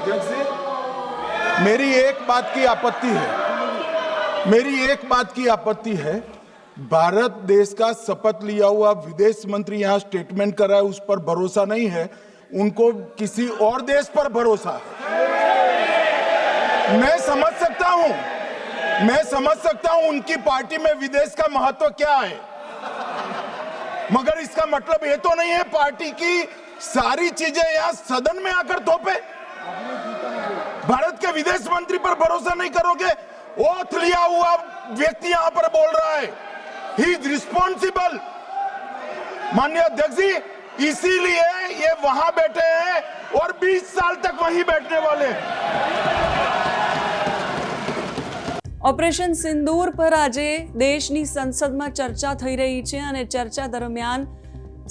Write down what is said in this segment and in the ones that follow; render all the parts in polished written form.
अध्यक्ष जी, मेरी एक बात की आपत्ति है। भारत देश का शपथ लिया हुआ विदेश मंत्री यहाँ स्टेटमेंट कर रहा है, उस पर भरोसा नहीं है, उनको किसी और देश पर भरोसा है। मैं समझ सकता हूं उनकी पार्टी में विदेश का महत्व क्या है, मगर इसका मतलब ये तो नहीं है पार्टी की सारी चीजें यहाँ सदन में आकर थोपे। भारत के विदेश मंत्री पर भरोसा नहीं करोगे? ओथ लिया हुआ व्यक्ति यहाँ पर बोल रहा है, ही इज रिस्पॉन्सिबल। माननीय अध्यक्ष जी, इसीलिए ये वहां बैठे हैं और 20 साल तक वहीं बैठने वाले हैं। ઓપરેશન સિંદૂર પર આજે દેશની સંસદમાં ચર્ચા થઈ રહી છે અને ચર્ચા દરમિયાન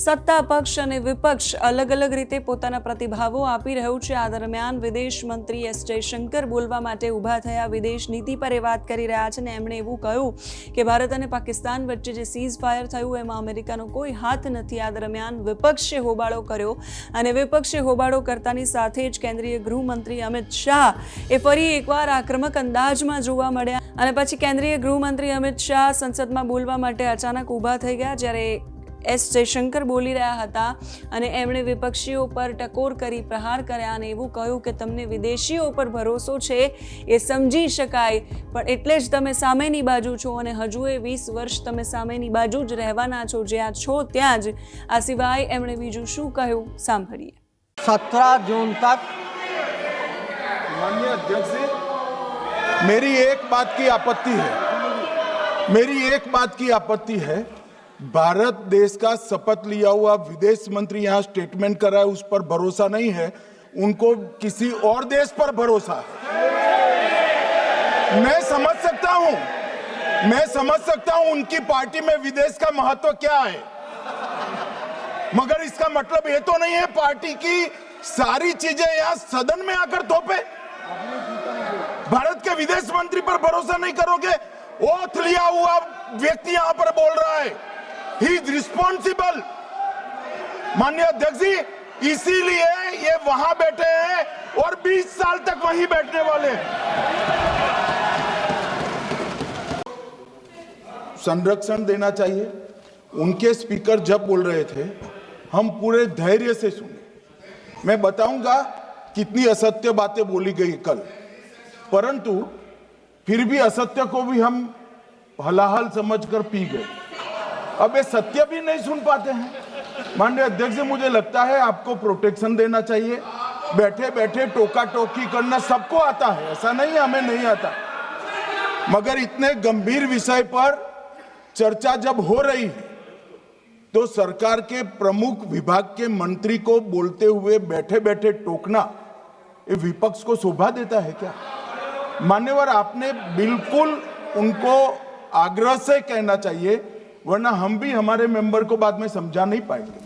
સત્તા પક્ષ અને વિપક્ષ અલગ અલગ રીતે પોતાના પ્રતિભાવો આપી રહ્યું છે। આ દરમિયાન વિદેશ મંત્રી એસ જયશંકર બોલવા માટે ઊભા થયા, વિદેશ નીતિ પર એ વાત કરી રહ્યા છે અને એમણે એવું કહ્યું કે ભારત અને પાકિસ્તાન વચ્ચે જે સીઝ ફાયર થયું એમાં અમેરિકાનો કોઈ હાથ નથી। આ દરમિયાન વિપક્ષે હોબાળો કર્યો અને વિપક્ષે હોબાળો કરતાની સાથે જ કેન્દ્રીય ગૃહમંત્રી અમિત શાહ એ ફરી એકવાર આક્રમક અંદાજમાં જોવા મળ્યા અને પછી કેન્દ્રીય ગૃહમંત્રી અમિત શાહ સંસદમાં બોલવા માટે અચાનક ઊભા થઈ ગયા, જ્યારે એસ જયશંકર બોલી રહ્યા હતા અને એમણે વિપક્ષીઓ પર ટકોર કરી પ્રહાર કર્યા અને એવું કહ્યું કે તમને વિદેશીઓ પર ભરોસો છે એ સમજી શકાય, પણ એટલે જ તમે સામેની બાજુ છો અને હજુ એ 20 વર્ષ તમે સામેની બાજુ જ રહેવાના છો, જ્યાં છો ત્યાં જ। આ સિવાય એમણે બીજું શું કહ્યું સાંભળીએ। 17 जून तक। माननीय अध्यक्ष जी, मेरी एक बात की आपत्ति है। भारत देश का शपथ लिया हुआ विदेश मंत्री यहाँ स्टेटमेंट कर रहा है, उस पर भरोसा नहीं है, उनको किसी और देश पर भरोसा है। मैं समझ सकता हूं उनकी पार्टी में विदेश का महत्व क्या है, मगर इसका मतलब ये तो नहीं है पार्टी की सारी चीजें यहाँ सदन में आकर थोपे। भारत के विदेश मंत्री पर भरोसा नहीं करोगे? ओथ लिया हुआ व्यक्ति यहाँ पर बोल रहा है, ही इज रिस्पॉन्सिबल। माननीय अध्यक्ष जी, इसीलिए ये वहां बैठे हैं और 20 साल तक वहीं बैठने वाले हैं। संरक्षण देना चाहिए। उनके स्पीकर जब बोल रहे थे हम पूरे धैर्य से सुने। मैं बताऊंगा कितनी असत्य बातें बोली गई कल, परंतु फिर भी असत्य को भी हम हलाहल समझकर पी गए। अब ये सत्य भी नहीं सुन पाते हैं। माननीय अध्यक्ष जी, मुझे लगता है आपको प्रोटेक्शन देना चाहिए। बैठे बैठे टोका टोकी करना सबको आता है, ऐसा नहीं हमें नहीं आता, मगर इतने गंभीर विषय पर चर्चा जब हो रही है तो सरकार के प्रमुख विभाग के मंत्री को बोलते हुए बैठे बैठे टोकना ये विपक्ष को शोभा देता है क्या? मान्यवर, आपने बिल्कुल उनको आग्रह से कहना चाहिए, वरना हम भी हमारे मेंबर को बाद में समझा नहीं पाएंगे।